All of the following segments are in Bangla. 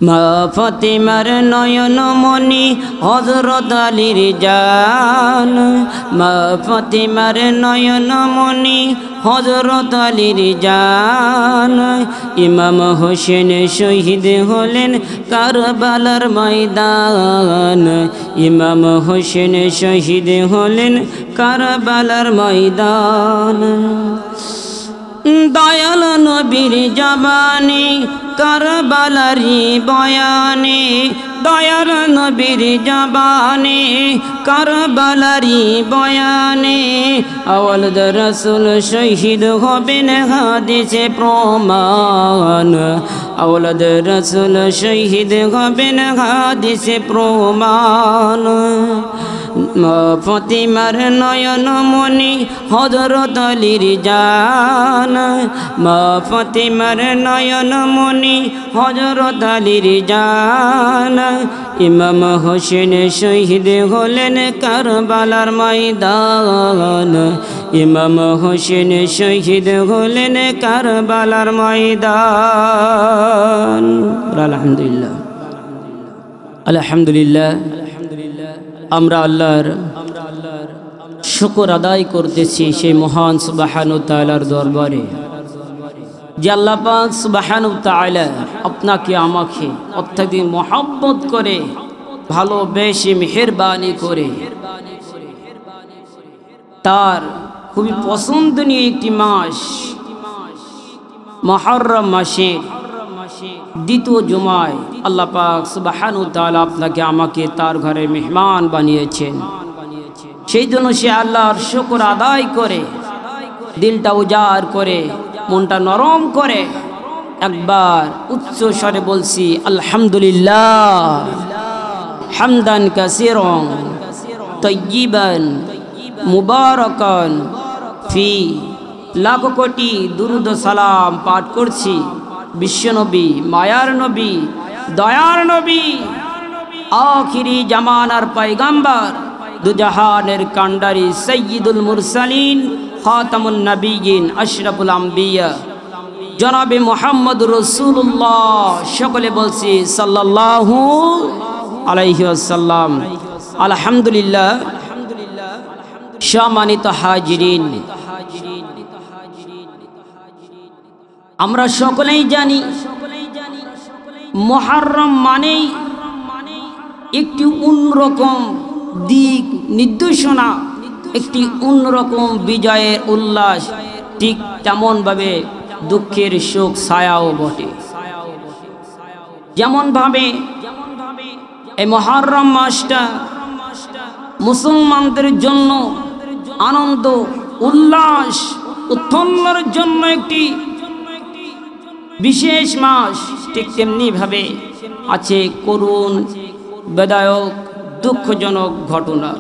মা ফাতিমার নয়নমণি হযরত আলীর জান, মা ফাতিমার নয়নমণি হযরত আলীর জান। ইমাম হোসেন শহীদ হলেন কারবালার ময়দান, ইমাম হোসেন শহীদ হলেন কারবালার ময়দান। দয়াল নবীর জবানে কারবালারি বয়ানে, দয়াল নবীর জবানে কারবালারি বয়ানে। আওলাদ রাসূল শহীদ হবেন হাদিসে প্রমাণ, আওলাদ রাসূল শহীদ হবেন হাদিসে প্রমাণ। মা ফাতিমার নয়নমণি হযরত আলীর জান, মা ফাতিমার নয়নমণি হযরত আলীর জান। ইমাম হোসেন শহীদ হলেন কারবালার ময়দান, ইমাম হোসেন শহীদ হলেন কারবালার ময়দান। আলহামদুলিল্লাহ, আলহামদুলিল্লাহ। আমরা আল্লাহর শুকর আদায় করতেছি সেই মহান সুবহানাহু ওয়া তাআলার দরবারে যে আল্লাহ পাক সুবহানাহু ওয়া তাআলা আপনাকে আমাকে অত্যধিক মহব্বত করে, ভালোবেসে, মেহেরবানি করে তার খুবই পছন্দনীয় একটি মাস মুহররম মাসের দ্বিতীয় জুমায় আল্লাহ পাক সুবহানাহু ওয়া তাআলা আপনাকে আমাকে তার ঘরে মেহমান বানিয়েছেন। সেই জন্য সে আল্লাহর শুকর আদায় করে, দিলটা উজাড় করে, মনটা নরম করে একবার উচ্চ স্বরে বলছি আলহামদুলিল্লাহ হামদান কাসীরান তাইয়িবান মুবারাকান ফি। লাখ কোটি দুরূদ সালাম পাঠ করছি বিশ্বনবী, মায়ার নবী, দয়ার নবী, আখিরি জামানার পয়গম্বর, দুজাহানের কান্ডারি, সাইয়্যিদুল মুরসালিন, খাতামুন নবিয়্যিন, আশরাফুল আম্বিয়া জনাবে মুহাম্মদুর রাসূলুল্লাহ। সকলে বলছি সাল্লাল্লাহু আলাইহি ওয়াসাল্লাম। আলহামদুলিল্লাহ। সম্মানিত হাজিরিন, আমরা সকলেই জানি মুহররম মানেই একটি অন্যরকম দিক নির্দেশনা, একটি অন্যরকম বিজয়ের উল্লাস, ঠিক তেমনভাবে দুঃখের শোক ছায়াও বটে। যেমনভাবে এই মুহররম মাসটা মুসলমানদের জন্য আনন্দ, উল্লাস, উৎফুল্লর জন্য একটি বিশেষ মাস, ঠিক তেমনি ভাবে আছে করুণ, বেদনাদায়ক, দুঃখজনক ঘটনা।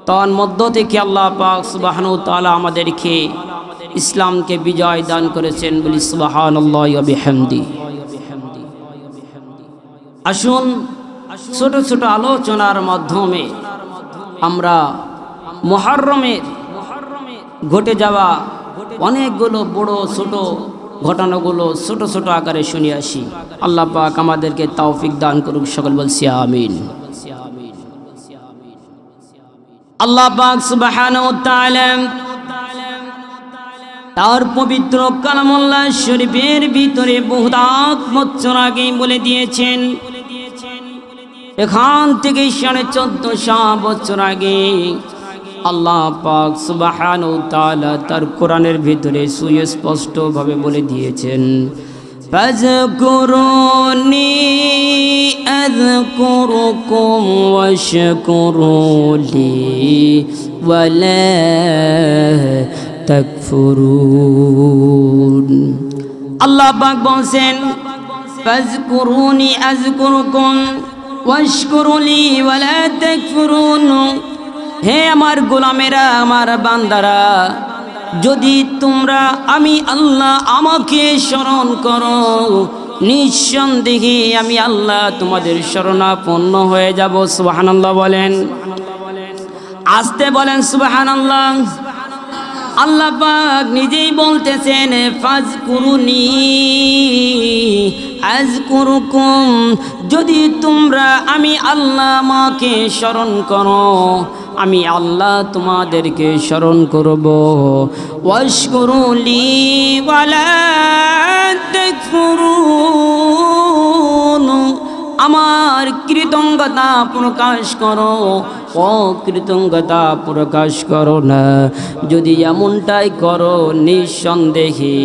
তার মধ্য থেকে আল্লাহ পাক সুবহানাহু ওয়া তাআলা আমাদেরকে ইসলামকে বিজয় দান করেছেন, বলি সুবহানাল্লাহি ওয়া বিহামদিহি। আসুন ছোট ছোট আলোচনার মাধ্যমে আমরা মুহররমের ঘটে যাওয়া অনেকগুলো বড় ছোট ঘটনাগুলো ছোট ছোট আকারে শুনে আসি। আল্লাহ পাক আমাদেরকে তৌফিক দান করুক, সকল বলছি আমিন। আল্লাহ পাক সুবহানাহু ওয়া তাআলা তার পবিত্র কালামুল্লাহ শরীফের ভিতরে বহুদাত বছর আগে বলে দিয়েছেন, এখান থেকে 1450 বছর আগে আল্লাহ পাক সুবহানাহু ওয়া তাআলা তার কোরআনের ভিতরে সুস্পষ্ট ভাবে বলে দিয়েছেন, ফাযকুরুনি আযকুরুকুম ওয়াশকুরুলি ওয়ালা তাকফুরুন। আল্লাহ পাক বলেন, ফাযকুরুনি আযকুরুকুম ওয়াশকুরুলি ওয়ালা তাকফুরুন। হে আমার গোলামেরা, আমার বান্দারা, যদি তোমরা আমি আল্লাহ আমাকে স্মরণ করো, নিঃসন্দেহে আমি আল্লাহ তোমাদের শরণাপন্ন হয়ে যাব। সুবহানাল্লাহ বলেন, আস্তে বলেন সুবহানাল্লাহ। আল্লাহ পাক নিজেই বলতেছেন ফাজকুরুনি আযকুরুকুম, যদি তোমরা আমি আল্লাহ মাকে স্মরণ করো আমি আল্লাহ তোমাদেরকে স্মরণ করব। ওয়াশকুরুলি ওয়ালা তাকফুরুন, আমার কৃতজ্ঞতা প্রকাশ করো, অকৃতজ্ঞতা প্রকাশ করো না। যদি এমনটাই করো নিঃসন্দেহে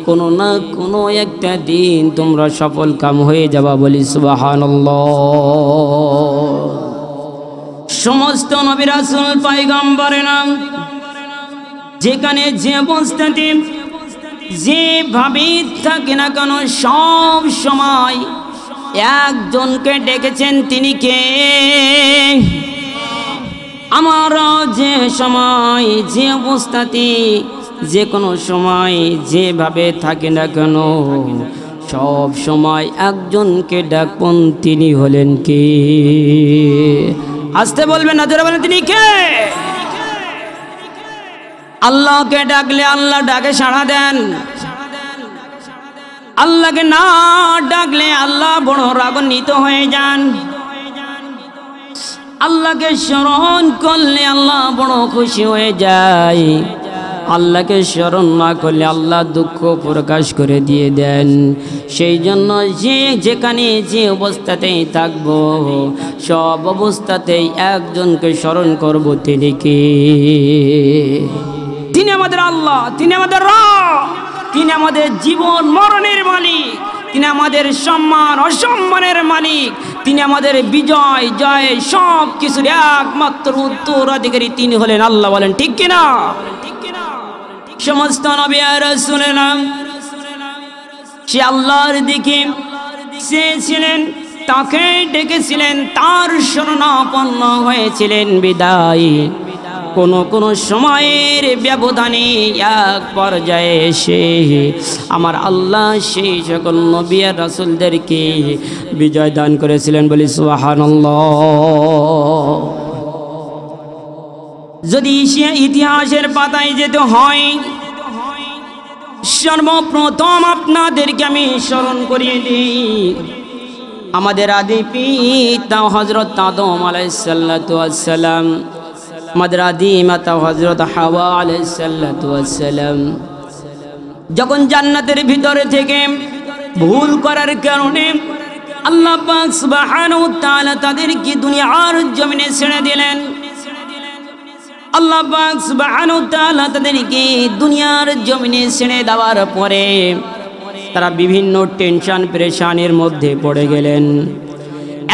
কোনো না কোনো একটা দিন তোমরা সফল কাম হয়ে যাবা। বলি সুবহানাল্লাহ। সমস্ত নবী রাসূল পয়গম্বরেরা যেখানে যে অবস্থাতে যেভাবে থাকে না কেন সব সময় একজনকে ডেকেছেন, তিনি কে? আমরা যে সময় যে অবস্থাতে যে কোনো সময় যেভাবে থাকে না কেন সব সময় একজনকে ডাকবেন, তিনি হলেন কে? আসতে বলবেন না, জোরে বলেন তিনি কে? আল্লাহকে ডাকলে আল্লাহ ডাকে সাড়া দেন, আল্লাহকে না ডাকলে আল্লাহ বড় রাগান্বিত হয়ে যান। আল্লাহকে স্মরণ করলে আল্লাহ বড় খুশি হয়ে যায়, আল্লাহকে স্মরণ না করলে আল্লাহ দুঃখ প্রকাশ করে দিয়ে দেন। সেই জন্য যে যেখানে যে অবস্থাতেই থাকবো সব অবস্থাতেই একজনকে স্মরণ করব, তিনি কে? তিনি আমাদের আল্লাহ, তিনি আমাদের রব, তিনি আমাদের জীবন মরণের মালিক, তিনি আমাদের সম্মান অসম্মানের মালিক, তিনি আমাদের বিজয় জয় সব কিছুর একমাত্র উত্তরাধিকারী তিনি হলেন আল্লাহ। বলেন ঠিক কিনা? সমস্ত নবী আর রাসূলেরা সে আল্লাহর দিকে চেয়েছিলেন, তাকে ডেকেছিলেন, তার শরণাপন্ন হয়েছিলেন। বিদায় কোন সময়ের ব্যবধানে এক পর্যায়ে এসে আমার আল্লাহ সেই সকল নবী আর রাসূলদেরকে বিজয় দান করেছিলেন। বলি সুবহানাল্লাহ। যদি সে ইতিহাসের পাতায় যেতে হয়, সর্বপ্রথম আপনাদেরকে আমি স্মরণ করিয়ে দিই আমাদের আদি পিতা হযরত আদম আলাইহিস সালাতু ওয়াস সালাম, আমাদের আদি মাতা হযরত হাওয়া আলাইহিস সালাতু ওয়াস সালাম যখন জান্নাতের ভিতরে থেকে ভুল করার কারণে আল্লাহ পাক সুবহানাহু ওয়া তাআলা তাদেরকে দুনিয়ার জমিনে ছেড়ে দিলেন। আল্লাহ পাক সুবহানাহু ওয়া তাআলা তাদেরকে দুনিয়ার জমিনে ছেড়ে দেওয়ার পরে তারা বিভিন্ন টেনশন পেরেশানির মধ্যে পড়ে গেলেন।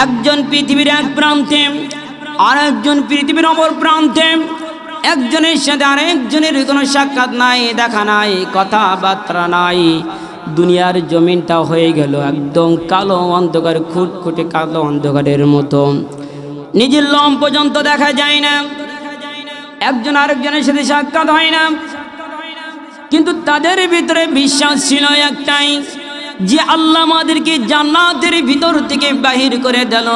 একজন পৃথিবীর এক প্রান্তে আর একজন পৃথিবীর অপর প্রান্তে, একজনের সাথে আরেকজনের কোনো সাক্ষাৎ নাই, দেখা নাই, কথাবার্তা নাই। দুনিয়ার জমিনটা হয়ে গেল একদম কালো অন্ধকার, খুটখুটে কালো অন্ধকারের মতো, নিজের লোম পর্যন্ত দেখা যায় না, একজন আরেকজনের সাথে সাক্ষাৎ হয় না। কিন্তু তাদের ভিতরে বিশ্বাস ছিল একটাই, যে আল্লাহ আমাদেরকে জান্নাতের ভিতর থেকে বাহির করে দিল,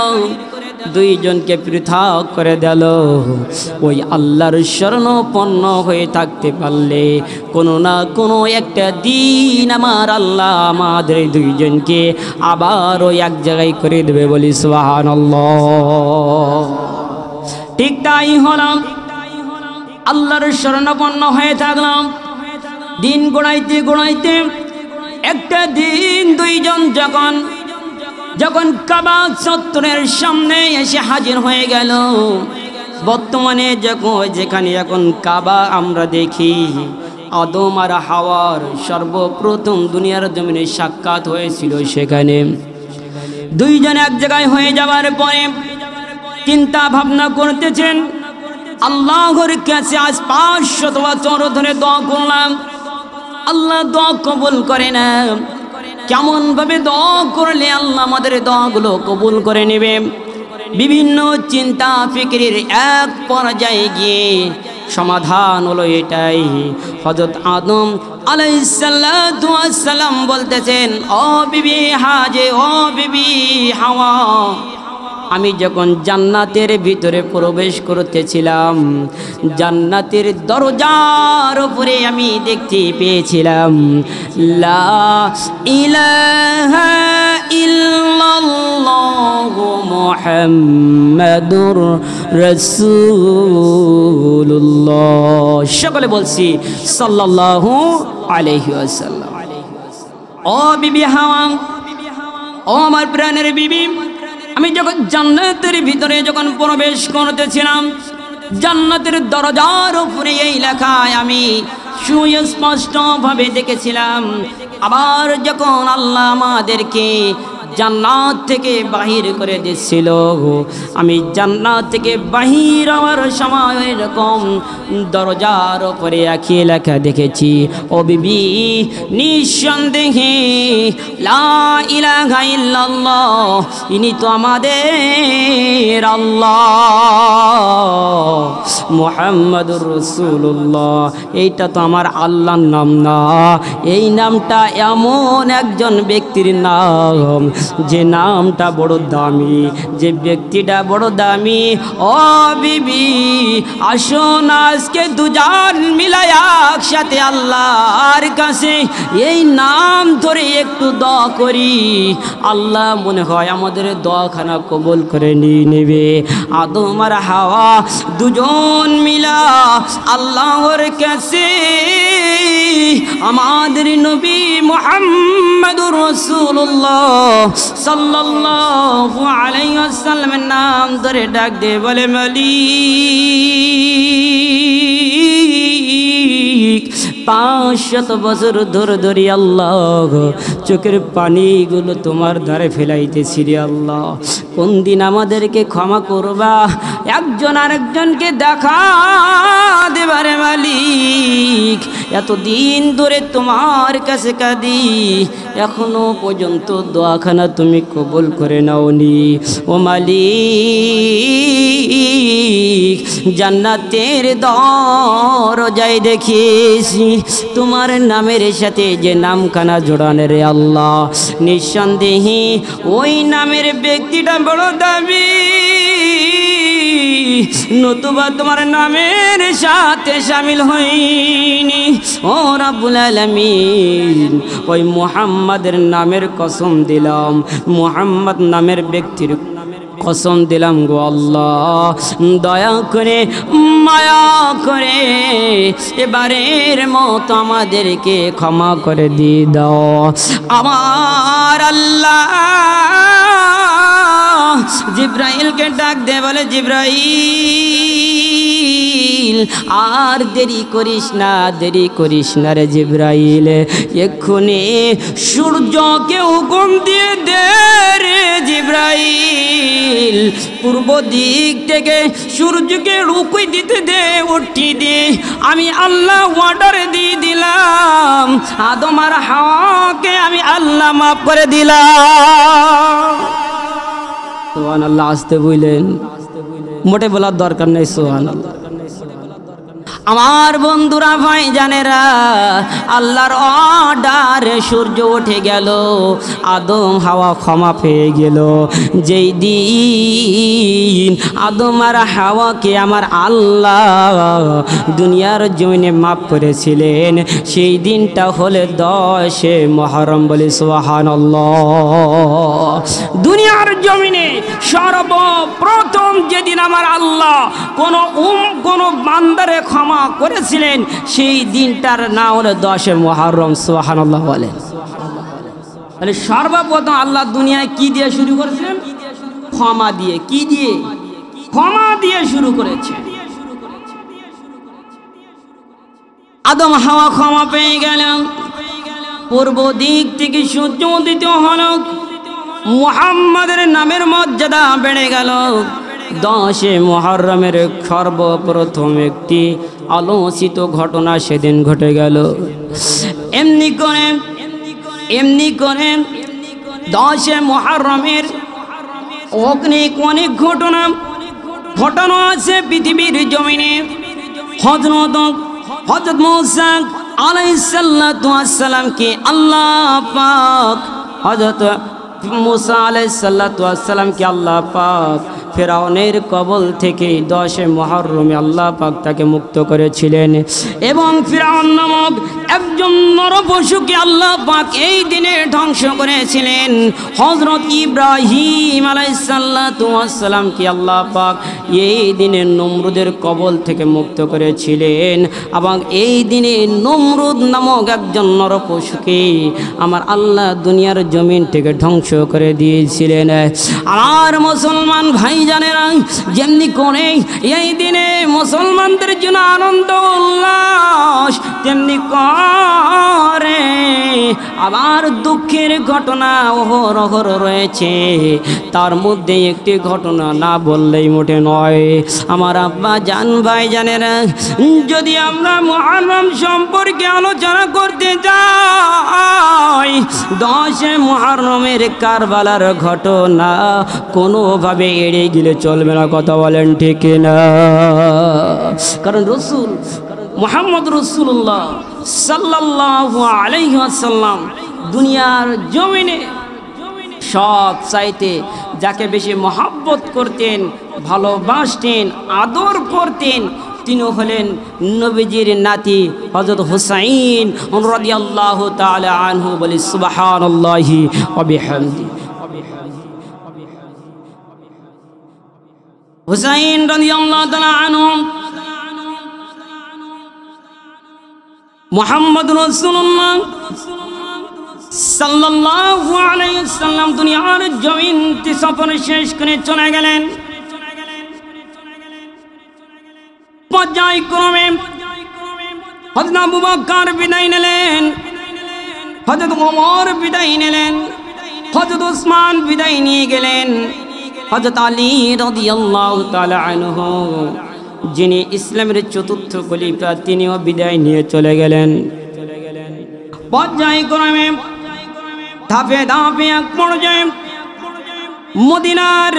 দুইজনকে পৃথক করে দিল। ওই আল্লাহর শরণাপন্ন হয়ে থাকতে পারলে কোনো না কোনো একটা দিন আমার আল্লাহ আমাদের দুইজনকে আবার ওই এক জায়গায় করে দেবে। বলি সুবহানাল্লাহ। ঠিক তাই হলাম, আল্লাহর শরণাপন্ন হয়ে থাকলাম। দিন গোড়াইতে গোড়াইতে একটা দিন দুইজন যখন কাবা চত্বরের সামনে এসে হাজির হয়ে গেল। বর্তমানে যেখানে এখন কাবা আমরা দেখি, আদম আর হাওয়ার সর্বপ্রথম দুনিয়ার জমিনে সাক্ষাৎ হয়েছিল। সেখানে দুইজন এক জায়গায় হয়ে যাওয়ার পরে চিন্তা ভাবনা করতেছেন, আল্লাহর কাছে আজ 500 বছর ধরে দোয়া করলাম, আল্লাহ দোয়া কবুল করে না। কেমন ভাবে দোয়া করলে আল্লাহ আমাদের দোয়াগুলো কবুল করে নেবে? বিভিন্ন চিন্তা ফিকিরের এক পর্যায়ে গিয়ে সমাধান হলো এটাই। হযরত আদম আলাইহিস সালাতু ওয়াস সালাম বলতেছেন, ও বিবি হাজে, ও বিবি হাওয়া, আমি যখন জান্নাতের ভিতরে প্রবেশ করতেছিলাম, জান্নাতের দরজার উপরে আমি দেখতে পেয়েছিলাম লা ইলাহা ইল্লাল্লাহু মুহাম্মাদুর রাসূলুল্লাহ। সকলে বলছি সাল্লাল্লাহু আলাইহি ওয়াসাল্লাম। ও বিবি হাওয়া, ও আমার প্রাণের বিবি, আমি যখন জান্নাতের ভিতরে যখন প্রবেশ করতেছিলাম, জান্নাতের দরজার উপরে এই লেখায় আমি সুস্পষ্টভাবে দেখেছিলাম। আবার যখন আল্লাহ আমাদেরকে জান্নাত থেকে বাহির করে দিচ্ছিল, আমি জান্নাত থেকে বাহির হওয়ার সময় এরকম দরজার উপরে একই লেখা দেখেছি, ও বিবি নিঃসন্দেহে লা ইলাহা ইল্লাল্লাহ, ইনি তো আমাদের আল্লাহ মুহাম্মাদুর রাসূলুল্লাহ। এইটা তো আমার আল্লাহর নাম না, এই নামটা এমন একজন ব্যক্তির নাম যে নামটা বড় দামি, যে ব্যক্তিটা বড় দামি। ও বিবি আসুন আজকে দুজন মিলায়া একসাথে আল্লাহর কাছে এই নাম ধরে একটু দোয়া করি, আল্লাহ মনে হয় আমাদের দোয়াখানা কবুল করে নিয়ে নেবে। আদম আর হাওয়া দুজন মিলা আল্লাহর কাছে আমাদের নবী মুহাম্মাদুর রাসূলুল্লাহ সাল্লাল্লাহু আলাইহি ওয়াসাল্লামের নাম ধরে ডাক দিয়ে বলে, মালিক 500 বছর ধরে ধরে আল্লাহ চোখের পানিগুলো তোমার ধারে ফেলাইতেছি রে আল্লাহ, কোন দিন আমাদেরকে ক্ষমা করবা, একজন আরেকজনকে দেখা দেবারে মালিক। এতদিন ধরে তোমার কাছে কাঁদি, এখনো পর্যন্ত দোয়াখানা তুমি কবুল করে নাওনি। ও মালিক জান্নাতের দরজায় দেখিয়েছি তোমার নামের সাথে যে নামখানা জোড়ানো রে আল্লাহ, নিঃসন্দেহে ওই নামের ব্যক্তিটা বড় দামি, নতুবা তোমার নামের সাথে শামিল হয়নি। ও রাব্বুল আলামিন ওই মুহাম্মাদের নামের কসম দিলাম, মুহাম্মদ নামের ব্যক্তির কসম দিলাম গো আল্লাহ, দয়া করে মায়া করে এবারের মতো আমাদেরকে ক্ষমা করে দিয়ে দাও। আমার আল্লাহ জিব্রাইলকে ডাক দে, বলে জিব্রাইল আর দেরি করিস না, দেরি করিস না রে জিব্রাইল, এক্ষুনি সূর্যকে হুকুম দিয়ে দে রে জিব্রাইল, পূর্ব দিক থেকে সূর্যকে রুকুই দিতে দে, উঠিয়ে দে। আমি আল্লাহ অর্ডার দিয়ে দিলাম, আদম আর হাওয়াকে আমি আল্লাহ মাফ করে দিলাম। সুবহানাল্লাহ, আসতে বললেন, মোটে বলার দরকার নেই। সুবহানাল্লাহ। আমার বন্ধুরা ভাই জানেরা, আল্লাহর অর্ডারে সূর্য উঠে গেল, আদম হাওয়া ক্ষমা পেয়ে গেল। যেই দিন আদম আর হাওয়াকে আমার আল্লাহ দুনিয়ার জমিনে মাফ করেছিলেন, সেই দিনটা হলে 10 মুহররম। বলি সুবহানাল্লাহ। দুনিয়ার জমিনে সর্বপ্রথম যেদিন আমার আল্লাহ কোনো বান্দারে ক্ষমা করেছিলেন, সেই দিনটার নাম হলো 10 মুহররম। সুবহানাল্লাহ বলেন। তাহলে সর্বপ্রথম আল্লাহ দুনিয়ায় কি দিয়ে শুরু করেছিলেন? ক্ষমা দিয়ে। কি দিয়ে? ক্ষমা দিয়ে শুরু করেছে। আদম হাওয়া ক্ষমা পেয়ে গেলেন, পূর্ব দিক থেকে সূর্য উদিত হল, মুহাম্মাদের নামের মর্যাদা বেড়ে গেল। 10 মুহররমের সর্বপ্রথম একটি আলোচিত ঘটনা সেদিন ঘটে গেল। এমনি করে 10 মুহররমের অনেক ঘটনা ঘটানো আছে পৃথিবীর জমিনে। হযরত মূসা আলাইহিস সালাতু ওয়াস সালামকে আল্লাহ পাক হযরত মুসা আলাইহিস সালাতু ওয়াস সালামকে আল্লাহ পাক ফিরআউনের কবল থেকে 10 মুহররমে আল্লাহ পাক তাকে মুক্ত করেছিলেন এবং ফিরআউন নামক একজন নরপশুকে আল্লাহ পাক এই দিনে ধ্বংস করেছিলেন। হযরত ইব্রাহিম আলাইহিস সালাতু ওয়াস সালামকে আল্লাহ পাক এই দিনে নমরুদের কবল থেকে মুক্ত করেছিলেন এবং এই দিনে নমরুদ নামক একজন নরপশুকে আমার আল্লাহ দুনিয়ার জমিন থেকে ধ্বংস করে দিয়েছিলেন। আর মুসলমান ভাই জানেরা, যেমনি করে এই দিনে মুসলমানদের জন্য আনন্দ উল্লাস, তেমনি করে আবার দুঃখের ঘটনা অহরহ রয়েছে। তার মধ্যে একটি ঘটনা না বললেই মোটে নয়। আমার আব্বা জান ভাই জানেরা, যদি আমরা মুহররম সম্পর্কে আলোচনা করতে যাই, 10 মুহররমের কারবালার ঘটনা কোনোভাবে এড়িয়ে গেলে চলবে না। কথা বলেন ঠিক না? কারণ রসুল মুহাম্মদ রাসূলুল্লাহ সাল্লাল্লাহু আলাইহি ওয়াসাল্লাম দুনিয়ার জমিনে সব চাইতে যাকে বেশি মহব্বত করতেন, ভালোবাসতেন, আদর করতেন, তিনি হলেন নবীজির নাতি হযরত হুসাইন রাদিয়াল্লাহু তাআলা আনহু। বলি সুবহানাল্লাহি ওয়া বিহামদি। হুসাইন রাদিয়াল্লাহু তাআলা আনহু মুহাম্মদ রাসূলুল্লাহ সাল্লাল্লাহু আলাইহি ওয়াসাল্লাম দুনিয়ার জমিন সফর শেষ করে চলে গেলেন। পর্যায়ক্রমে হযরত আবু বকর বিদায় নিলেন, হযরত ওমর বিদায় নিলেন, হযরত ওসমান বিদায় নিয়ে গেলেন, হযরত আলী রাদিয়াল্লাহু তাআলা আনহু যিনি ইসলামের চতুর্থ খলিফা তিনিও বিদায় নিয়ে চলে গেলেন। পর্যায়ক্রমে ধাপে ধাপে এক পর্যায়ে মদিনার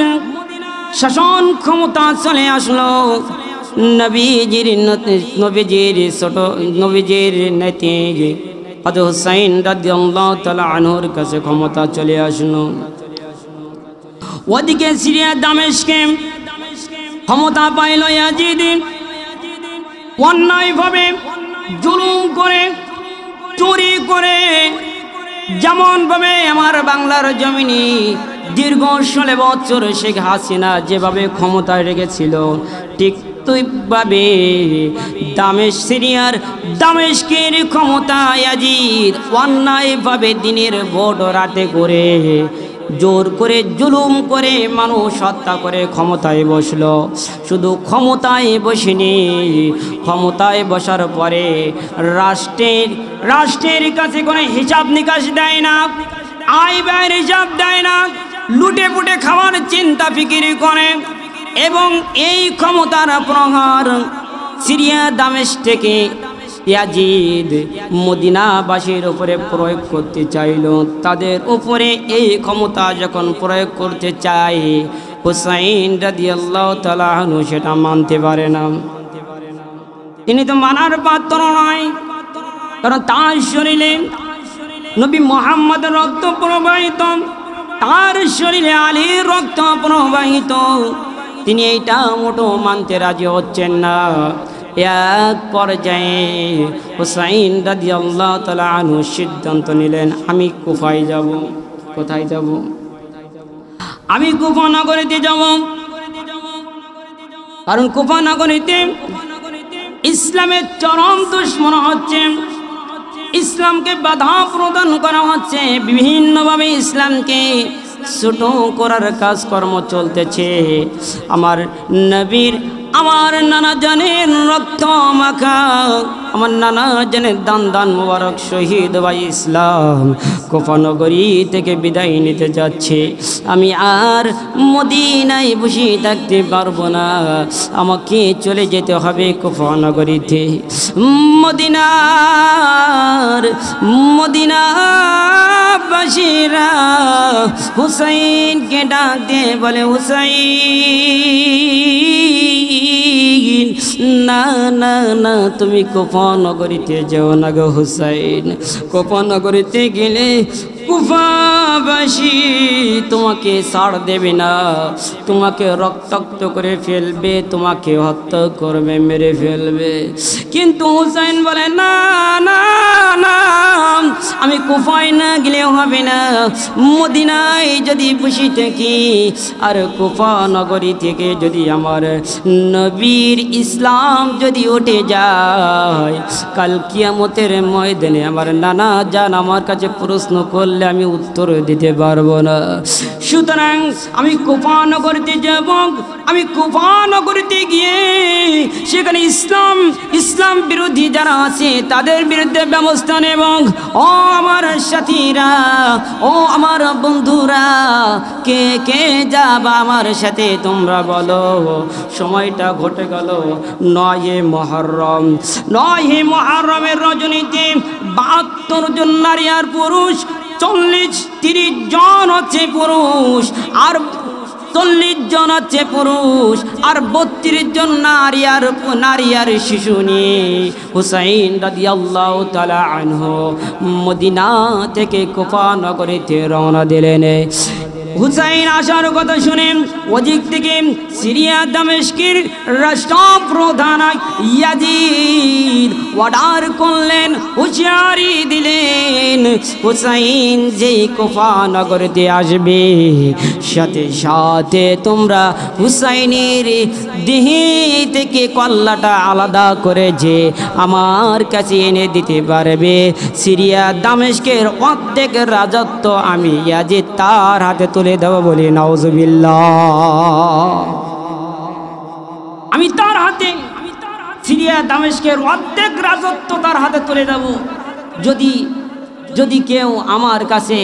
শাসন ক্ষমতা চলে আসলো। নবীজির নাতি হযরত হুসাইন রাদিয়াল্লাহু তাআলা আনহুর কাছে ক্ষমতা চলে আসলো। ওদিকে সিরিয়া দামেস্কে ক্ষমতা পাইল ইয়াজিদ। অন্যায়ভাবে জুলুম করে, চুরি করে, যেমন ভাবে আমার বাংলার জমিনে দীর্ঘ 16 বছর শেখ হাসিনা যেভাবে ক্ষমতায় রেখেছিল, ঠিক ভাবে সিরিয়ার দামেস্কের ক্ষমতা ইয়াজিদ অন্যায়ভাবে দিনের ভোট রাতে করে, জোর করে, জুলুম করে, মানুষ হত্যা করে ক্ষমতায় বসলো। শুধু ক্ষমতায় বসেনি, ক্ষমতায় বসার পরে রাষ্ট্রের কাছে কোনো হিসাব নিকাশ দেয় না, আয় ব্যয়ের হিসাব দেয় না, লুটে পুটে খাওয়ার চিন্তা ফিকির করে। এবং এই ক্ষমতার প্রহার সিরিয়া দামেস্কে ইয়াজিদ মদিনাবাসীর উপরে প্রয়োগ করতে চাইল। তাদের উপরে এই ক্ষমতা যখন প্রয়োগ করতে চায়, হুসাইন রাদিয়াল্লাহু তাআলা আনহু সেটা মানতে পারে না। তিনি তো মানার পাত্র নয়, কারণ তার শরীরে নবী মুহাম্মদের রক্ত প্রবাহিত, তার শরীরে আলীর রক্ত প্রবাহিত। তিনি এইটা মোটো মানতে রাজি হচ্ছেন না। এক পর্যায়ে হুসাইন রাদিয়াল্লাহু তাআলা আনহু সিদ্ধান্ত নিলেন, আমি কুফায় যাব। কোথায় যাব? আমি কুফা নগরীতে যাব। কারণ কুফা নগরীতে ইসলামের চরম দুশমন হচ্ছে, ইসলামকে বাধা প্রদান করা হচ্ছে, বিভিন্নভাবে ইসলামকে ছোট করার কাজকর্ম চলতেছে। আমার নবীর, আমার নানা জানের রক্ত মাখা, আমার নানা জানের দান দান মোবারক শহীদ ভাই ইসলাম কুফা নগরী থেকে বিদায় নিতে যাচ্ছে। আমি আর মদিনায় বসে থাকতে পারবো না, আমাকে চলে যেতে হবে কুফা নগরীতে। মদিনাবাসীরা হুসাইনকে ডাক দিয়ে বলে, হুসাইন না না না, তুমি কুফা নগরীতে যেও না গো হুসাইন। কুফা নগরীতে গেলে কুফাবাসী তোমাকে ছাড় দেবে না, তোমাকে রক্তাক্ত করে ফেলবে, তোমাকে হত্যা করবে, মেরে ফেলবে। কিন্তু হুসাইন বলে না না না, আমি কুফায় না গেলেও হবে না, মদিনায় যদি বসে থাকি আর কুফা নগরী থেকে যদি আমার নবীর ইসলাম যদি উঠে যায়, কাল কিয়ামতের ময়দানে আমার নানা জান আমার কাছে প্রশ্ন করলে আমি উত্তর দিতে পারবো না। সুতরাং আমি কুফা নগরীতে যাব, আমি কুফা নগরীতে গিয়ে সেখানে ইসলাম বিরোধী যারা আছে তাদের বিরুদ্ধে ব্যবস্থা নেব। ও আমার সাথীরা, ও আমার বন্ধুরা, কে কে যাবা আমার সাথে তোমরা বলো। সময়টা ঘটে গেল 9 মুহররম। 9 মুহররমের রজনীতে 72 জন নারী আর পুরুষ, 40-30 জন হচ্ছে পুরুষ আর 40 জন হচ্ছে পুরুষ আর 32 জন নারী আর শিশু নিয়ে হুসাইন রাদিয়াল্লাহু তাআলা আনহু মদিনা থেকে কুফা নগরীতে রওনা দিলেন। হুসাইন আসার কথা শুনে ওদিক থেকে সিরিয়া দামেস্কের রাষ্ট্রপ্রধান ইয়াজিদ অর্ডার করলেন, হুঁশিয়ারি দিলেন, হুসাইন যেই কুফা নগরীতে আসবে সাথে সাথে তোমরা হুসাইনের দেহ থেকে কল্লাটা আলাদা করে যে আমার কাছে এনে দিতে পারবে, সিরিয়া দামেস্কের অর্ধেক রাজত্ব আমি ইয়াজিদ তার হাতে তুলে দেব। বলি নাউজুবিল্লাহ। আমি তার হাতে সিরিয়া দামেস্কের অর্ধেক রাজত্ব তার হাতে তুলে দেব যদি কেউ আমার কাছে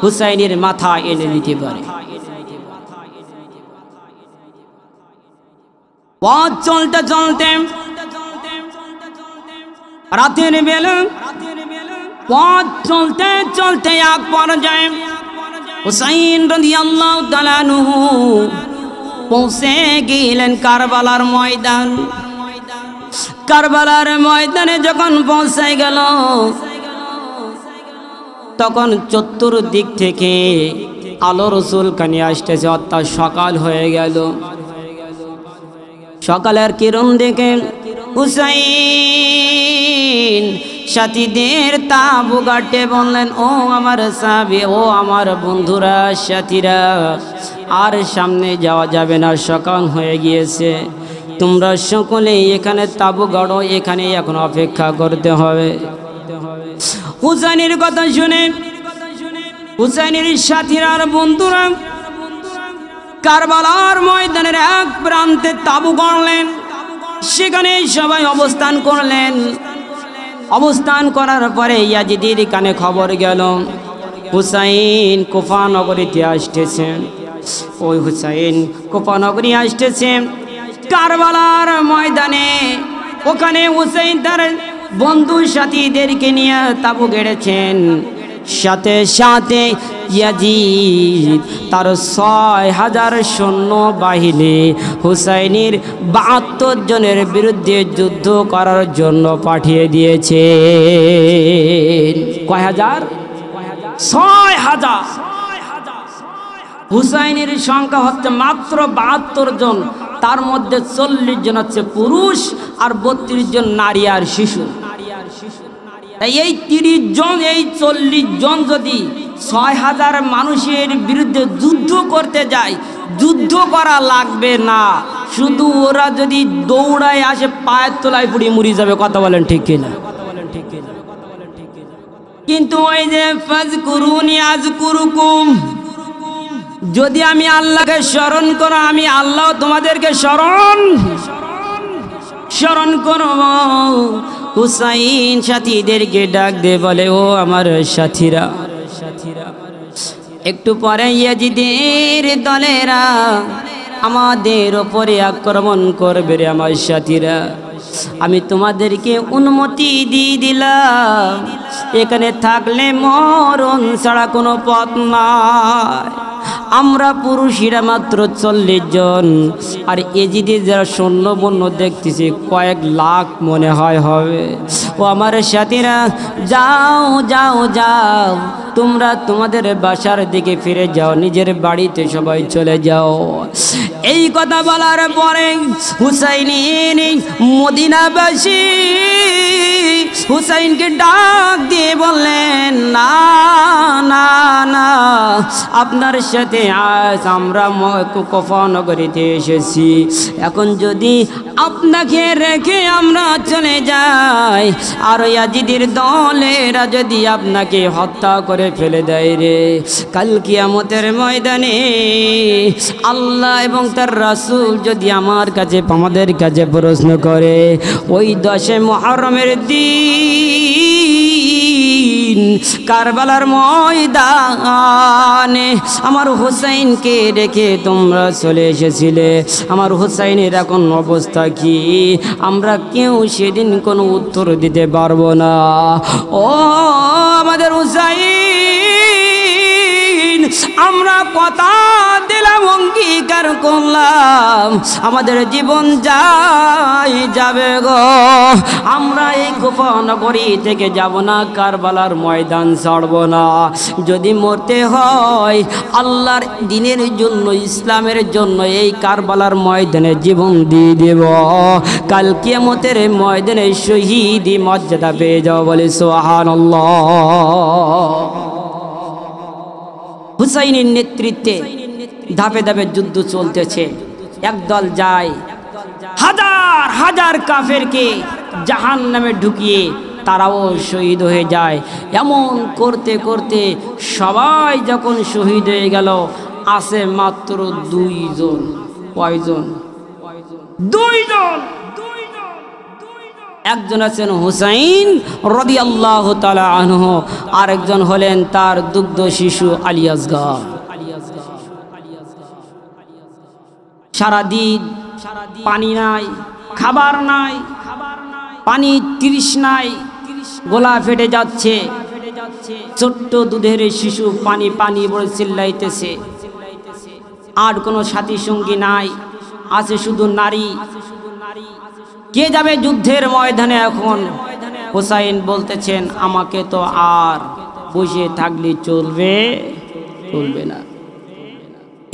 হুসাইনের মাথা এনে নিতে পারে। পথ চলতে চলতে রাতের বেলা পথ চলতে চলতে এক পর্যায়ে হুসাইন রাদিয়াল্লাহু তাআলা আনহু পৌঁছে গেলেন কারবালার ময়দান। কারবালার ময়দানে যখন পৌঁছে গেল তখন চতুর্দিক থেকে আলো রসুল কানে আসতেছে, অর্থাৎ সকাল হয়ে গেল। সকালের কিরণ দেখে হুসাইন সাথীদের তাবু গাটে বললেন, ও আমার সাহাবী, ও আমার বন্ধুরা, সাথীরা, আর সামনে যাওয়া যাবে না, সকাল হয়ে গিয়েছে, তোমরা সকলে এখানে তাবু গাড়ো, এখানে এখন অপেক্ষা করতে হবে। হুসাইনের কথা শুনে হুসাইনের সাথীরা আর বন্ধুরা কারবালার ময়দানের এক প্রান্তে তাবু গাড়লেন, সেখানে সবাই অবস্থান করলেন। অবস্থান করার পরে ইয়াজিদের কানে খবর গেল হুসাইন কুফা নগরীতে আসতেছেন। ওই হুসাইন কুফা নগরী আসতেছেন কারবালার ময়দানে। ওখানে হুসাইন তার বন্ধু সাথীদেরকে নিয়ে তাবু গেড়েছেন। সাথে সাথে ইয়াজিদ তার 6000 সৈন্য বাহিনী হুসাইনের 72 জনের বিরুদ্ধে যুদ্ধ করার জন্য পাঠিয়ে দিয়েছে। কয় হাজার? 6000। হুসাইনের সংখ্যা হচ্ছে মাত্র 72 জন, তার মধ্যে 40 জন হচ্ছে পুরুষ আর 32 জন নারী আর শিশু। এই 30 জন, এই 40 জন যদি 6000 মানুষের বিরুদ্ধে যুদ্ধ করতে যায়, যুদ্ধ করা লাগবে না, শুধু ওরা যদি দৌড়ায় আসে পায়ের তলায় পুড়ি মরি যাবে। কথা বলেন ঠিক কিনা? কিন্তু ওই যে ফাজকুরুনি আযকুরুকুম, যদি আমি আল্লাহকে স্মরণ করো, আমি আল্লাহ তোমাদেরকে স্মরণ করব। হুসাইন সাথীদেরকে ডাক দিয়ে বলে, ও আমার সাথীরা, একটু পরে ইয়াজিদের দলেরা আমাদের ওপরে আক্রমণ করবে রে আমার সাথীরা। আমি তোমাদেরকে অনুমতি দিয়ে দিলাম, এখানে থাকলে মরণ ছাড়া কোনো পথ নাই। আমরা পুরুষেরা মাত্র 40 জন, আর এজিদের যারা সৈন্য বন্য দেখতেছি কয়েক লাখ মনে হয় হবে। ও আমার সাথীরা, যাও যাও যাও, তোমরা তোমাদের বাসার দিকে ফিরে যাও, নিজের বাড়িতে সবাই চলে যাও। এই কথা বলার পরে হুসাইন মদিনাবাসী হুসাইনকে ডাক দিয়ে বললেন, না না না, আপনার সাথে আজ আমরা কুফানগরীতে এসেছি, এখন যদি আপনাকে রেখে আমরা চলে যাই আর ইয়াজিদের দলেরা যদি আপনাকে হত্যা করে ফেলে দেয় রে, কাল কিয়ামতের ময়দানে আল্লাহ এবং তার রাসূল যদি আমাদের কাছে প্রশ্ন করে, ওই 10 মুহররমের দিন কারবালার ময়দানে আমার হুসাইনকে রেখে তোমরা চলে এসেছিলে, আমার হুসাইনের এখন অবস্থা কি, আমরা কেউ সেদিন কোনো উত্তর দিতে পারবো না। ও আমাদের হুসাইন, আমরা কথা দিলাম, অঙ্গীকার করলাম, আমাদের জীবন যাবে গো, আমরা এই কুফানগরী থেকে যাব না, কারবালার ময়দান ছাড়ব না, যদি মরতে হয় আল্লাহর দ্বীনের জন্য, ইসলামের জন্য এই কারবালার ময়দানে জীবন দিয়ে দেব, কাল কিয়ামতের ময়দানে শহীদি মর্যাদা পেয়ে যাও, বলে সুবহানাল্লাহ। হুসাইনের নেতৃত্বে ধাপে ধাপে যুদ্ধ চলতেছে, একদল যায় হাজার হাজার কাফেরকে জাহান্নামে ঢুকিয়ে তারাও শহীদ হয়ে যায়। এমন করতে করতে সবাই যখন শহীদ হয়ে গেল, আছে মাত্র 2 জন। কয়জন? 2 জন। একজন আছেন হুসাইন রাদিয়াল্লাহু তাআলা আনহু, আরেকজন হলেন তার দুগ্ধ শিশু আলী আসগর। সারাদিন পানি নাই, খাবার নাই, পানি তৃষ্ণায় গলা ফেটে যাচ্ছে, ছোট্ট দুধের শিশু পানি পানি বলে চিল্লাইতেছে, আর কোনো সাথী সঙ্গী নাই, আছে শুধু নারী। কে যাবে যুদ্ধের ময়দানে এখন? হুসাইন বলতেছেন, আমাকে তো আর বসে থাকলে চলবে না।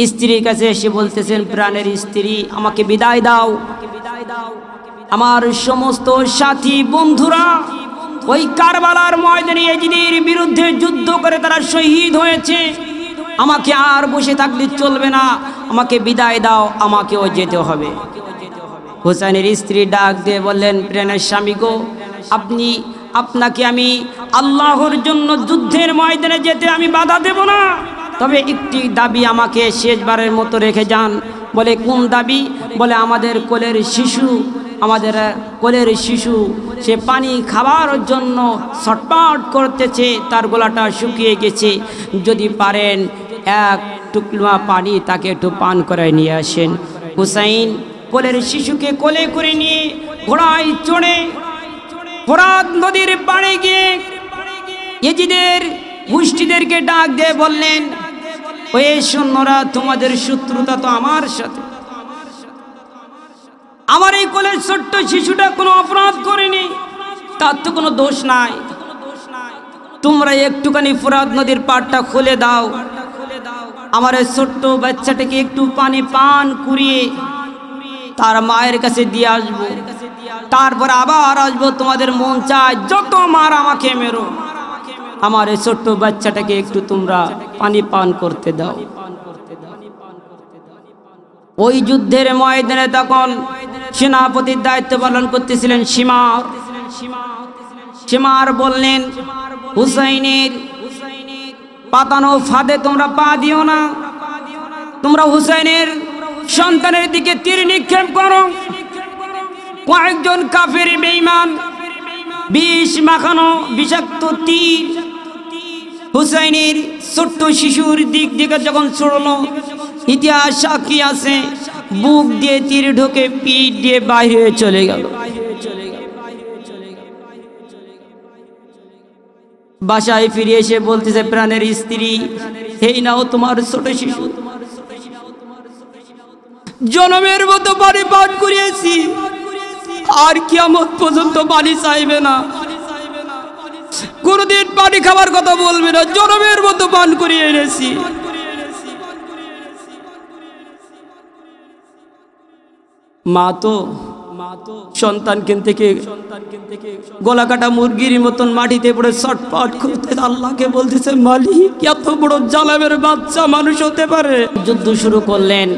স্ত্রীর কাছে এসে বলতেছেন, প্রাণের স্ত্রী, আমাকে বিদায় দাও, আমার সমস্ত সাথী বন্ধুরা ওই কারবালার ময়দানে ইয়াজিদের বিরুদ্ধে যুদ্ধ করে তারা শহীদ হয়েছে, আমাকে আর বসে থাকলে চলবে না, আমাকে বিদায় দাও, আমাকেও যেতে হবে। হুসাইনের স্ত্রী ডাক দিয়ে বললেন, প্রাণের স্বামী গো, আপনাকে আমি আল্লাহর জন্য যুদ্ধের ময়দানে যেতে আমি বাধা দেব না, তবে একটি দাবি আমাকে শেষবারের মতো রেখে যান। বলে, কোন দাবি? বলে, আমাদের কোলের শিশু সে পানি খাবার জন্য ছটফট করতেছে, তার গলাটা শুকিয়ে গেছে, যদি পারেন 1 টুকরা পানি তাকে একটু পান করায় নিয়ে আসেন। হুসাইন কোলের শিশুকে কোলে করে নিয়ে ঘোড়ায় চড়ে ফোরাত নদীর পাড়ে গিয়ে ইয়াজিদের গোষ্ঠীদেরকে ডাক দিয়ে বললেন, ওই সৈন্যরা, তোমাদের শত্রুতা তো আমার সাথে, আমার এই কোলের ছোট্ট শিশুটা কোনো অপরাধ করেনি, তার তো কোনো দোষ নাই, তোমরা একটুখানি ফোরাত নদীর পাড়টা খুলে দাও, আমার এই ছোট্ট বাচ্চাটাকে একটু পানি পান করিয়ে তার মায়ের কাছে দিয়ে আসবো, তারপর আবার আসবো, তোমাদের মন চায় যত মার আমাকে মেরো, আমার এই ছোট্ট বাচ্চাটাকে একটু তোমরা পানি পান করতে দাও। ওই যুদ্ধের ময়দানে তখন সেনাপতির দায়িত্ব পালন করতেছিলেন সীমার বললেন, হুসাইনের পাতানো ফাঁদে তোমরা পা দিও না, তোমরা হুসাইনের সন্তানের দিকে তীর নিক্ষেপ করো। কয়েকজন কাফের বেঈমান বিষ মাখানো বিষাক্ত তীর হুসাইনের ছোট্ট শিশুর দিকে যখন ছড়লো, ইতিহাস সাক্ষী আছে, বুক দিয়ে তীর ঢোকে, পিঠ দিয়ে বাইরে চলে গেল। বাসায় ফিরে এসে বলতেছে প্রাণের স্ত্রী, এই নাও তোমার ছোট শিশু, জনমের মতো পানি পান করিয়েছি, আর কিয়ামত পর্যন্ত পানি চাইবে না। কোনোদিন পানি খাবার কথা বলবে না, জনমের মতো পান করিয়ে এনেছি। মা তো সন্তানকে থেকে গলা কাটা মুরগির মতন মাটিতে পড়ে ছটফট করতে আল্লাহকে বলতেছে, মালিক এত বড় জালেমের বাচ্চা মানুষ হতে পারে? যুদ্ধ শুরু করলেন।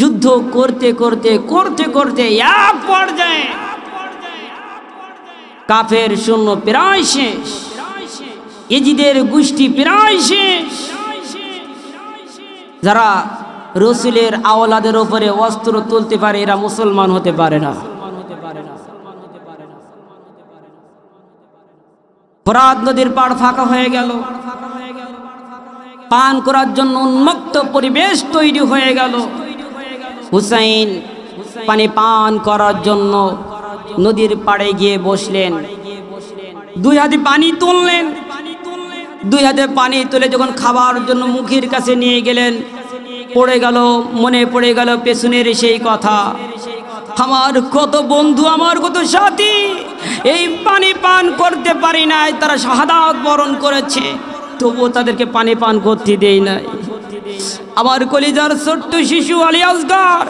যুদ্ধ করতে করতে করতে করতে এক পর্যায়ে কাফের সৈন্য প্রায় শেষ, ইজিদের গোষ্ঠী প্রায় শেষ। যারা রসুলের আওলাদের উপরে অস্ত্র তুলতে পারে এরা মুসলমান হতে পারে না। ফোরাত নদীর পাড় ফাঁকা হয়ে গেল, পান করার জন্য উন্মুক্ত পরিবেশ তৈরি হয়ে গেল। হুসাইন পানি পান করার জন্য নদীর পাড়ে গিয়ে বসলেন, দুই হাতে পানি তুললেন। দুই হাতে পানি তুলে যখন খাবার জন্য মুখের কাছে নিয়ে গেলেন, পড়ে গেল, মনে পড়ে গেল পেছনের সেই কথা, আমার কত বন্ধু, আমার কত সাথী এই পানি পান করতে পারি নাই, তারা শাহাদাত বরণ করেছে, তবুও তাদেরকে পানি পান করতে দেই নাই। আমার কলিজার ছোট্ট শিশু আলী আসগর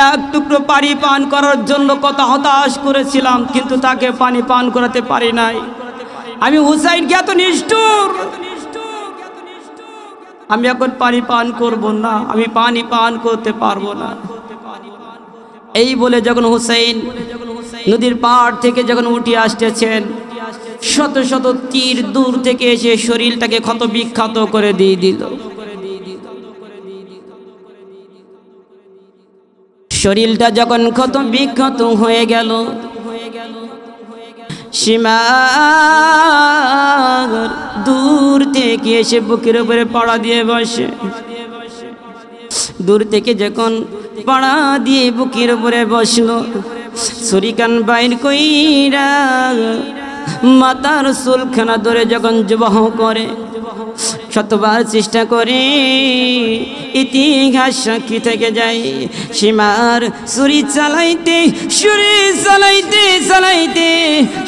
এক টুকরো পানি পান করার জন্য কত হতাশ করেছিলাম, কিন্তু তাকে পানি পান করাতে পারি নাই। আমি হুসাইনকে এত নিষ্ঠুর, আমি এখন পানি পান করব না, আমি পানি পান করতে পারবো না। এই বলে যখন হুসাইন নদীর পাড় থেকে যখন উঠে আসতেছেন, শত শত তীর দূর থেকে এসে শরীরটাকে ক্ষত বিক্ষত করে দিয়ে দিল। শরীরটা যখন ক্ষত বিক্ষত হয়ে গেল, সীমার দূর থেকে এসে বুকের উপরে পাড়া দিয়ে বসে। দূর থেকে যখন পাড়া দিয়ে বুকের উপরে বসলো, ছুরিকান বাইর কইরা মাতার চুলখানা ধরে যখন জবাহ করে, শতবার চেষ্টা করে ইতিহাস সাক্ষী থেকে যায়। সীমার ছুরি চালাইতে চালাইতে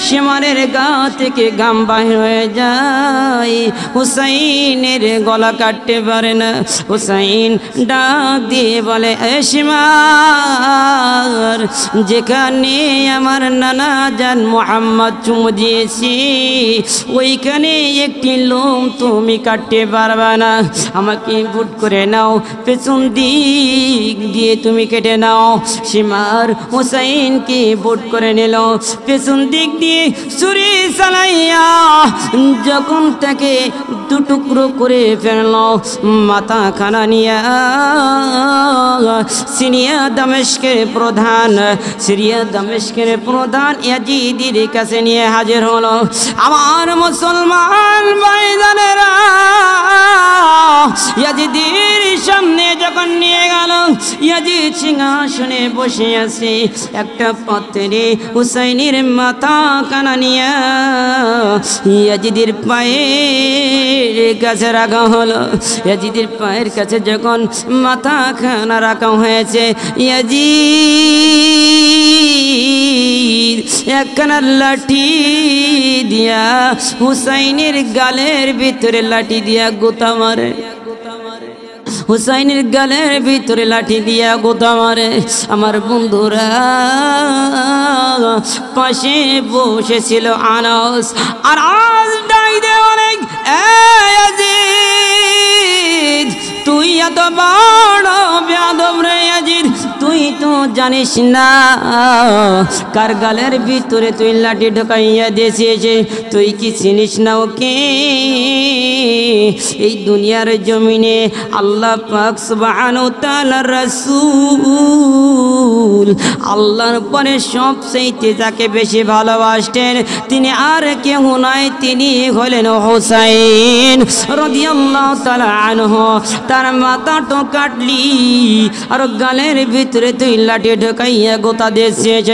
সীমারের গা থেকে ঘাম বাহির হয়ে যায়। হুসাইনের গলা কাটতে পারে না। হুসাইন ডাক দিয়ে বলে, এ সীমার, যেখানে আমার নানা জান মুহাম্মদ চুমু দিয়েছি ওইখানে একটি লোম তুমি কাটতে পারবে না, আমাকে বুট করে নাও, পেছন দিক দিয়ে তুমি কেটে নাও। সীমার হুসাইনকে বুট করে নিল, পেছন দিক দিয়ে ছুরি চালাইয়া যখন তাকে দুটুকরো করে ফেলল, মাথা খানা নিয়া সিরিয়া দামেস্কের প্রধান ইয়াজিদের কাছে নিয়ে হাজির হলো। আমার মুসলমান ভাইজানেরা, ইয়াজিদের সামনে যখন নিয়ে গেল, ইয়াজিদ সিংহাসনে বসে আছে, একটা পাত্রে হুসাইনের মাথা কানা নিয়ে ইয়াজিদের পায়ের কাছে রাখা হলো। ইয়াজিদের পায়ের কাছে যখন মাথা খানা রাখা হয়েছে, ইয়াজিদ একখানা লাঠি দিয়া হুসাইনের গালের ভিতরে লাঠি দিয়া গোতা মারে। হুসাইনের গালের ভিতরে লাঠি দিয়া গোতা মারে। আমার বন্ধুরা পাশে বসেছিল আনাস, আর আজ ডাক দে অনেক, ইয়াজিদ তুই এত বড় বেয়াদব রে ইয়াজিদ, তুই তো জানিস না কার গালের ভিতরে তুই লাঠি ঢোকাইয়া দিয়েছিস, তুই কি চিনিস না ওকে? এই দুনিয়ার জমিনে আল্লাহ পাক সুবহানাহু ওয়া তাআলার রাসূল আল্লাহর পরে সবচেয়ে যাকে বেশি ভালোবাসতেন তিনি আর কেউ নয়, তিনি হলেন হুসাইন রাদিয়াল্লাহু তাআলা আনহু। তার মাথাটা কাটলি আর গালের ভিতরে তুই লাঠি ঢোকাইয়া গোতা দিয়েছিস।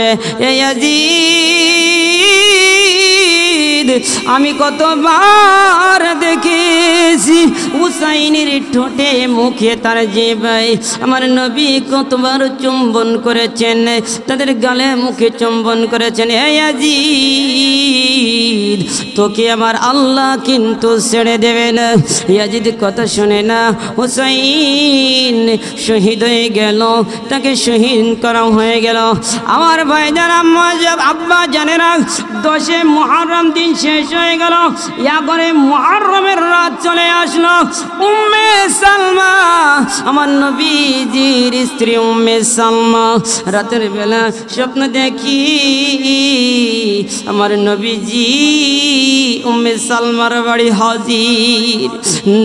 ইয়াজিদ আমি কতবার দেখেছি হুসাইনের ঠোঁটে মুখে তার জিহ্বায় আমার নবী কতবার চুম্বন করেছেন, তাদের গালে মুখে চুম্বন করেছেন। হে ইয়াজিদ তোকে আমার আল্লাহ কিন্তু ছেড়ে দেবে না। ইয়াজিদ কথা শুনে না, হুসাইন শহীদ হয়ে গেল, তাকে শহীদ করা হয়ে গেল। আমার ভাইজান আব্বা জানেরা 10 মুহররম দিন শেষ হয়ে গেল, এরপরে মুহররমের রাত চলে আসলো। উম্মে সালমা আমার নবীজির স্ত্রী উম্মে সালমা রাতের বেলা স্বপ্ন দেখি আমার নবীজি উম্মে সালমার বাড়ি হাজির।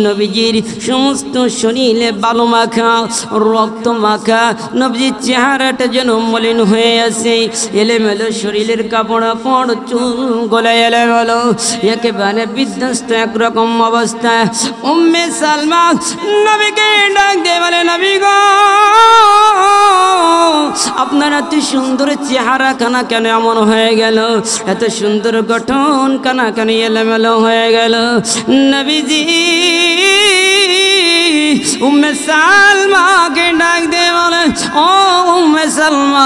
নবীজির সমস্ত শরীরে বালু মাখা রক্ত মাখা, নবীজির চেহারাটা যেন মলিন হয়ে আছে, এলেমেলো শরীরের কাপড় চুল গলায় এলেমেলো, একেবারে বিধ্বস্ত একরকম অবস্থা। উম্মে সালমা নবীকে ডাক দিয়ে বলে, নবী গো আপনার এত সুন্দর চেহারা কানা কেন এমন হয়ে গেল, এত সুন্দর গঠন কানা কেন এলোমেলো হয়ে গেল? নবীজি উম্মে সালমাকে ডাক দিয়ে বলে, ও উম্মে সালমা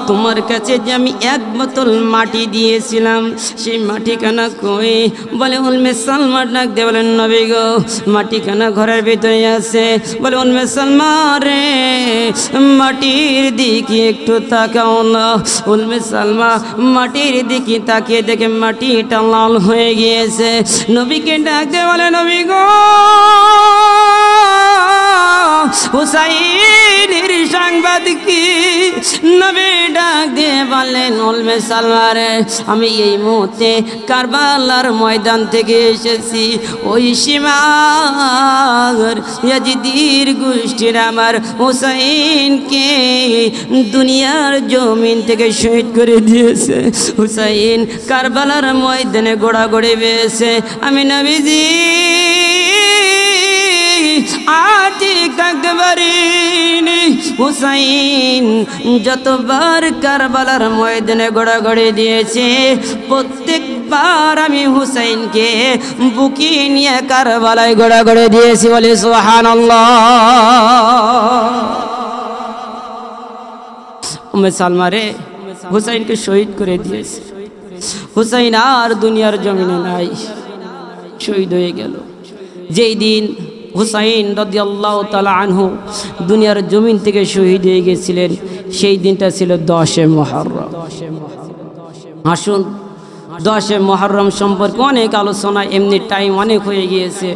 তোমার কাছে যে আমি 1 বোতল মাটি দিয়েছিলাম সেই মাটি কানা কই? বলে উম্মে সালমা ডাক দিয়ে বলেন, নবী গো মাটি কানা ঘরের ভিতরে আছে। বলে উম্মে সালমা রে মাটির দিকে একটু তাকাও না। উম্মে সালমা মাটির দিকে তাকিয়ে দেখে মাটিটা লাল হয়ে গিয়েছে। নবীকে ডাক দিয়ে বলে, নবী গো হুসাইনের সংবাদ কি? নবী ডাক দিয়ে বললেন, উম্মে সালমা রে আমি এই মুহূর্তে কারবালার ময়দান থেকে এসেছি। ওই সীমার ইয়াজিদের গোষ্ঠীর আমার হুসাইনকে দুনিয়ার জমিন থেকে শহীদ করে দিয়েছে। হুসাইন কারবালার ময়দানে গোড়াগড়ি পেয়েছে। আমি নবীজি ঠিক থাকতে পারিনি। হুসাইন যতবার কারবালার ময়দানে গোড়াগড়ি দিয়েছে প্রত্যেকবার আমি হুসাইনকে বুকে নিয়ে কারবালায় গোড়াগড়ি দিয়েছি। বলে সুবহানাল্লাহ। উম্মে সালমা রে হুসাইনকে শহীদ করে দিয়েছে। হুসাইন আর দুনিয়ার জমিনে নাই, শহীদ হয়ে গেল। যেই দিন হুসাইন রাদিয়াল্লাহু তাআলা আনহু দুনিয়ার জমিন থেকে শহীদ হয়ে গেছিলেন সেই দিনটা ছিল 10 মুহররম। আসুন 10 মুহররম সম্পর্কে অনেক আলোচনা, এমনি টাইম অনেক হয়ে গিয়েছে,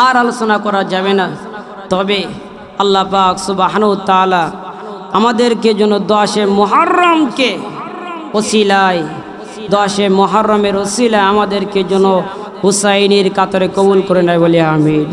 আর আলোচনা করা যাবে না। তবে আল্লাহ পাক সুবহানাহু ওয়া তাআলা আমাদেরকে যেন 10 মুহররমকে ওসিলায় 10 মুহররমের ওসিলায় আমাদেরকে যেন হুসাইনের কাতারে কবুল করে নেয় বলে আমিন।